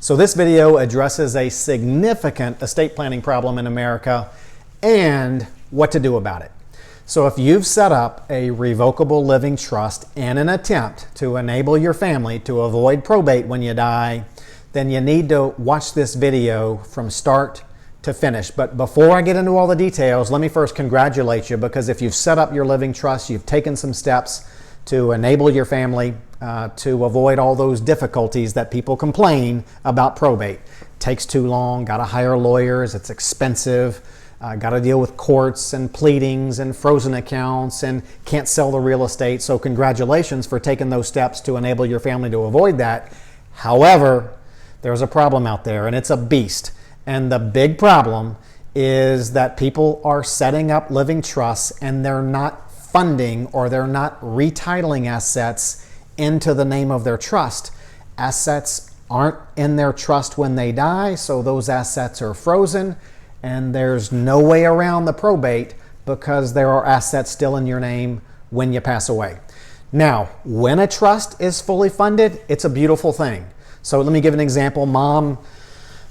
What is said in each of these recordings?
So this video addresses a significant estate planning problem in America and what to do about it. So if you've set up a revocable living trust in an attempt to enable your family to avoid probate when you die, then you need to watch this video from start to finish. But before I get into all the details, let me first congratulate you, because if you've set up your living trust, you've taken some steps to enable your family to avoid all those difficulties that people complain about probate. Takes too long, got to hire lawyers, it's expensive, got to deal with courts and pleadings and frozen accounts, and can't sell the real estate. So congratulations for taking those steps to enable your family to avoid that. However, there's a problem out there, and it's a beast. And the big problem is that people are setting up living trusts and they're not funding, or they're not retitling assets into the name of their trust. Assets aren't in their trust when they die, so those assets are frozen, and there's no way around the probate because there are assets still in your name when you pass away. Now, when a trust is fully funded, it's a beautiful thing. So let me give an example. Mom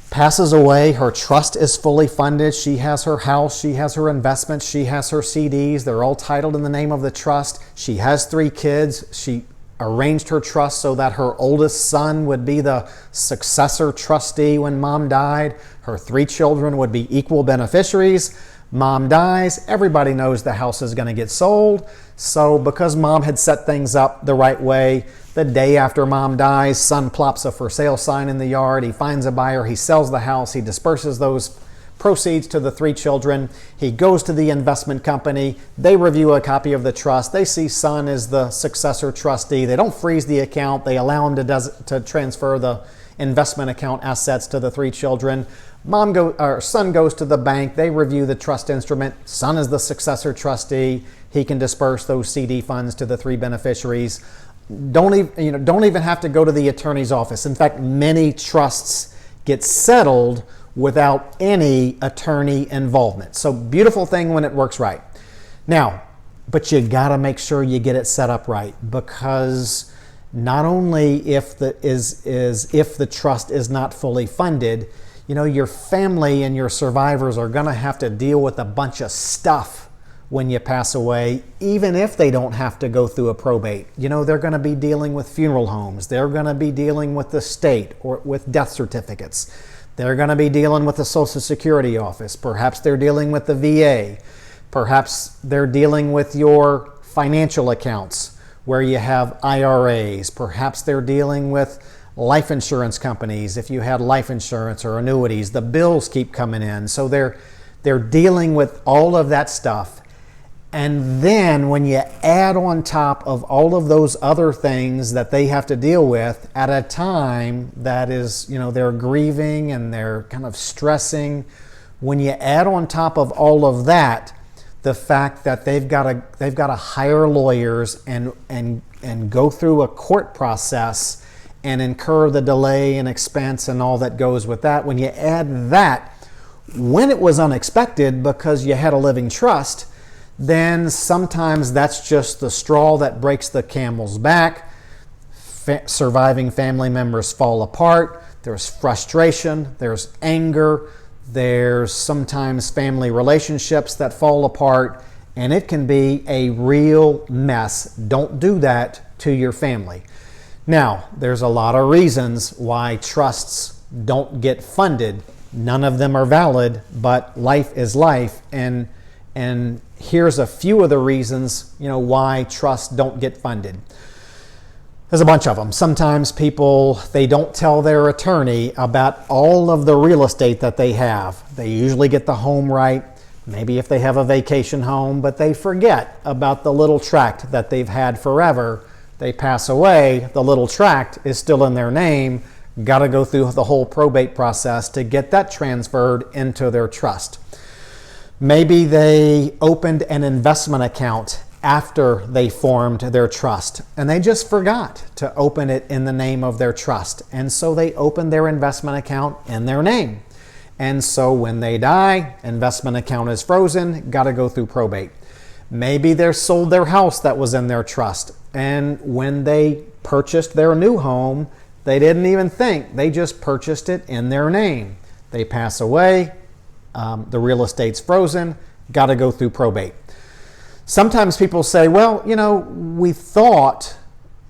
passes away, her trust is fully funded, she has her house, she has her investments, she has her CDs, they're all titled in the name of the trust. She has 3 kids. She arranged her trust so that her oldest son would be the successor trustee when mom died. Her 3 children would be equal beneficiaries. Mom dies, everybody knows the house is going to get sold. So because mom had set things up the right way, the day after mom dies, son plops a for sale sign in the yard, he finds a buyer, he sells the house, he disperses those proceeds to the 3 children, he goes to the investment company, they review a copy of the trust, they see son is the successor trustee, they don't freeze the account, they allow him to transfer the investment account assets to the 3 children. Son goes to the bank, they review the trust instrument, son is the successor trustee, he can disperse those CD funds to the 3 beneficiaries. Don't even have to go to the attorney's office. In fact, many trusts get settled without any attorney involvement. So beautiful thing when it works right. Now, but you got to make sure you get it set up right, because not only if the trust is not fully funded, your family and your survivors are going to have to deal with a bunch of stuff when you pass away, even if they don't have to go through a probate. They're going to be dealing with funeral homes. They're going to be dealing with the state or with death certificates. They're going to be dealing with the Social Security office. Perhaps they're dealing with the VA. Perhaps they're dealing with your financial accounts where you have IRAs. Perhaps they're dealing with life insurance companies. If you had life insurance or annuities, the bills keep coming in. So they're dealing with all of that stuff. And then when you add on top of all of those other things that they have to deal with at a time that is, they're grieving and they're kind of stressing, when you add on top of all of that, the fact that they've got to hire lawyers and go through a court process and incur the delay and expense and all that goes with that, when you add that, when it was unexpected because you had a living trust, then sometimes that's just the straw that breaks the camel's back. Surviving family members fall apart. There's frustration, there's anger, there's sometimes family relationships that fall apart, and it can be a real mess. Don't do that to your family. Now, there's a lot of reasons why trusts don't get funded. None of them are valid, but life is life, and here's a few of the reasons, why trusts don't get funded. There's a bunch of them. Sometimes people, they don't tell their attorney about all of the real estate that they have. They usually get the home right, maybe if they have a vacation home, but they forget about the little tract that they've had forever. They pass away, the little tract is still in their name, got to go through the whole probate process to get that transferred into their trust. Maybe they opened an investment account after they formed their trust, and they just forgot to open it in the name of their trust. And so they opened their investment account in their name. And so when they die, investment account is frozen, got to go through probate. Maybe they sold their house that was in their trust, and when they purchased their new home, They didn't even think. They just purchased it in their name. They pass away. The real estate's frozen. Got to go through probate. Sometimes people say, well, we thought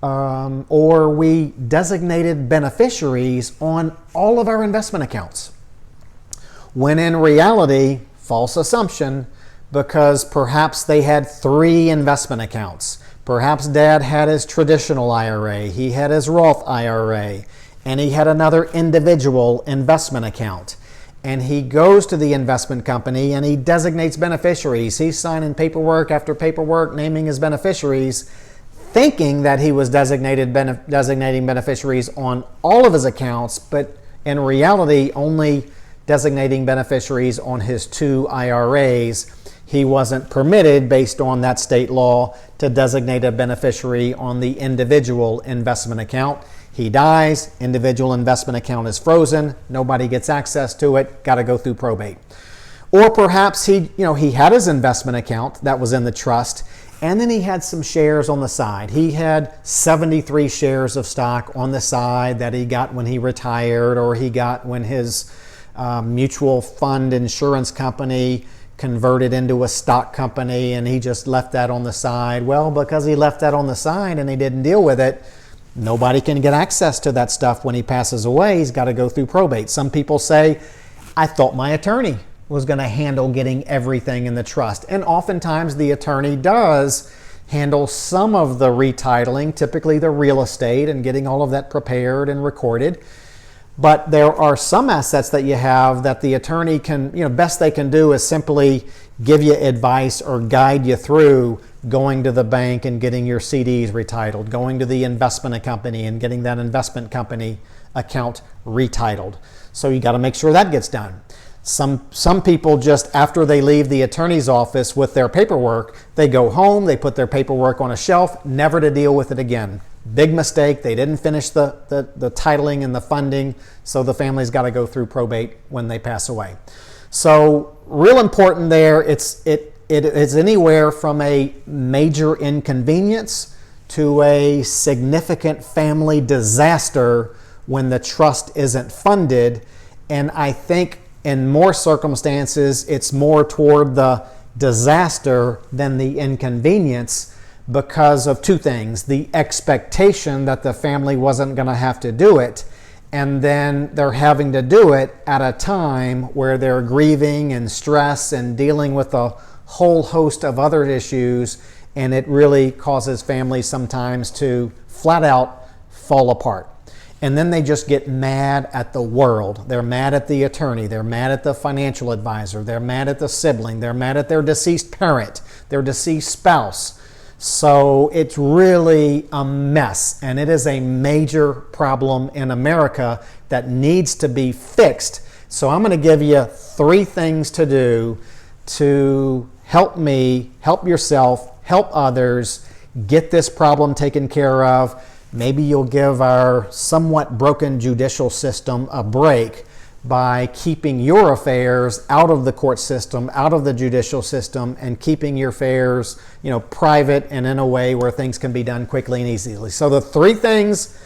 or we designated beneficiaries on all of our investment accounts. When in reality, false assumption, because perhaps they had 3 investment accounts. Perhaps Dad had his traditional IRA, he had his Roth IRA, and he had another individual investment account. And he goes to the investment company and he designates beneficiaries. He's signing paperwork after paperwork naming his beneficiaries, thinking that he was designating beneficiaries on all of his accounts, but in reality only designating beneficiaries on his 2 IRAs. He wasn't permitted, based on that state law, to designate a beneficiary on the individual investment account. He dies, individual investment account is frozen, nobody gets access to it, got to go through probate. Or perhaps he had his investment account that was in the trust, and then he had some shares on the side. He had 73 shares of stock on the side that he got when he retired, or he got when his mutual fund insurance company converted into a stock company, and he just left that on the side. Well, because he left that on the side and he didn't deal with it, nobody can get access to that stuff when he passes away. He's got to go through probate. Some people say, I thought my attorney was going to handle getting everything in the trust. And oftentimes the attorney does handle some of the retitling, typically the real estate, and getting all of that prepared and recorded. But there are some assets that you have that the attorney can, best they can do is simply give you advice or guide you through going to the bank and getting your CDs retitled, going to the investment company and getting that investment company account retitled. So you got to make sure that gets done. Some people, just after they leave the attorney's office with their paperwork, they go home, they put their paperwork on a shelf, never to deal with it again. Big mistake. They didn't finish the titling and the funding, so the family's got to go through probate when they pass away. So real important there. It is anywhere from a major inconvenience to a significant family disaster when the trust isn't funded. And I think in more circumstances, it's more toward the disaster than the inconvenience, because of 2 things: the expectation that the family wasn't going to have to do it, and then they're having to do it at a time where they're grieving and stress and dealing with a whole host of other issues, and it really causes families sometimes to flat out fall apart. And then they just get mad at the world. They're mad at the attorney. They're mad at the financial advisor. They're mad at the sibling. They're mad at their deceased parent, their deceased spouse. So it's really a mess, and it is a major problem in America that needs to be fixed. So I'm going to give you 3 things to do to help me, help yourself, help others get this problem taken care of. Maybe you'll give our somewhat broken judicial system a break by keeping your affairs out of the court system, out of the judicial system, and keeping your affairs, private and in a way where things can be done quickly and easily. So the 3 things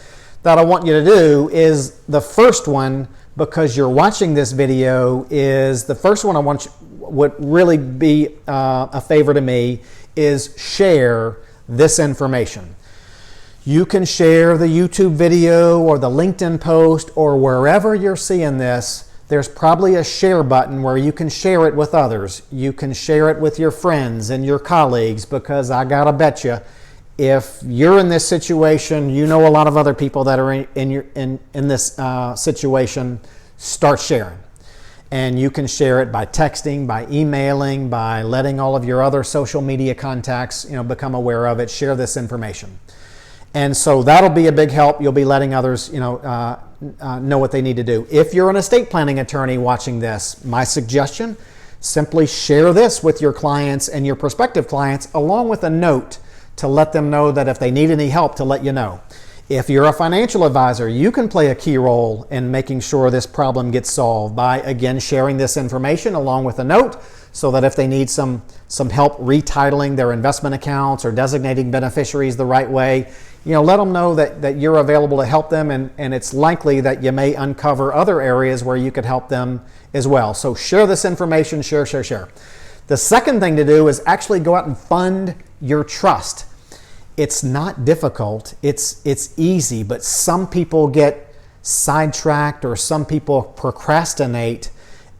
that I want you to do is, the first one, because you're watching this video, is the first one I want you, would really be a favor to me, is share this information. You can share the YouTube video or the LinkedIn post, or wherever you're seeing this, there's probably a share button where you can share it with others. You can share it with your friends and your colleagues, because I gotta bet you, if you're in this situation, you know a lot of other people that are in this situation. Start sharing. And you can share it by texting, by emailing, by letting all of your other social media contacts become aware of it. Share this information. And so that'll be a big help. You'll be letting others, know what they need to do. If you're an estate planning attorney watching this, my suggestion, simply share this with your clients and your prospective clients, along with a note to let them know that if they need any help, to let you know. If you're a financial advisor, you can play a key role in making sure this problem gets solved by, again, sharing this information along with a note, so that if they need some help retitling their investment accounts or designating beneficiaries the right way, let them know that you're available to help them, and it's likely that you may uncover other areas where you could help them as well. So share this information, share. The second thing to do is actually go out and fund your trust. It's not difficult, it's easy, but some people get sidetracked or some people procrastinate,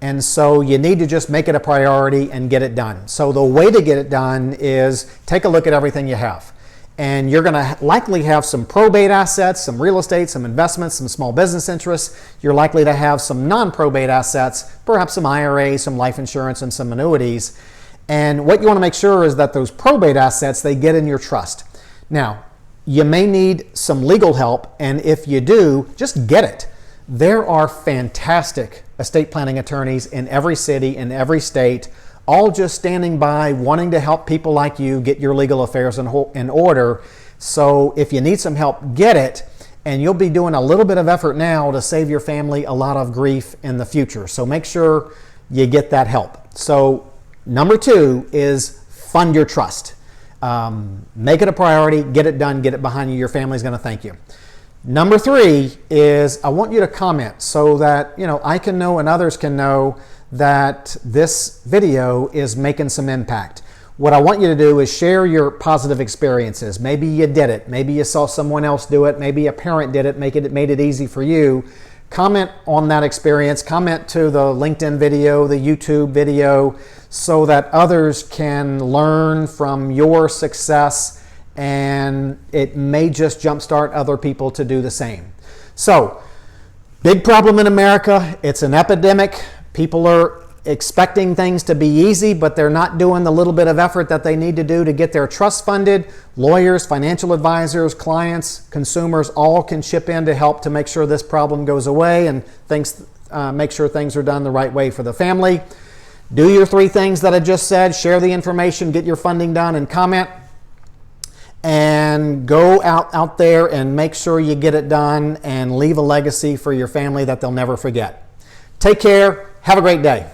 and so you need to just make it a priority and get it done. So the way to get it done is take a look at everything you have. And you're going to likely have some probate assets, some real estate, some investments, some small business interests. You're likely to have some non-probate assets, perhaps some IRAs, some life insurance, and some annuities. And what you want to make sure is that those probate assets, they get in your trust. Now, you may need some legal help, and if you do, just get it. There are fantastic estate planning attorneys in every city, in every state, all just standing by, wanting to help people like you get your legal affairs in order. So if you need some help, get it, and you'll be doing a little bit of effort now to save your family a lot of grief in the future. So make sure you get that help. So number 2 is fund your trust. Make it a priority, get it done, get it behind you. Your family's going to thank you. Number 3 is I want you to comment so that I can know and others can know that this video is making some impact. What I want you to do is share your positive experiences. Maybe you did it. Maybe you saw someone else do it. Maybe a parent did it, made it easy for you. Comment on that experience. Comment to the LinkedIn video, the YouTube video, so that others can learn from your success, and it may just jumpstart other people to do the same. So, big problem in America. It's an epidemic. People are expecting things to be easy, but they're not doing the little bit of effort that they need to do to get their trust funded. Lawyers, financial advisors, clients, consumers all can chip in to help to make sure this problem goes away and make sure things are done the right way for the family. Do your 3 things that I just said. Share the information, get your funding done, and comment. And go out there and make sure you get it done and leave a legacy for your family that they'll never forget. Take care. Have a great day.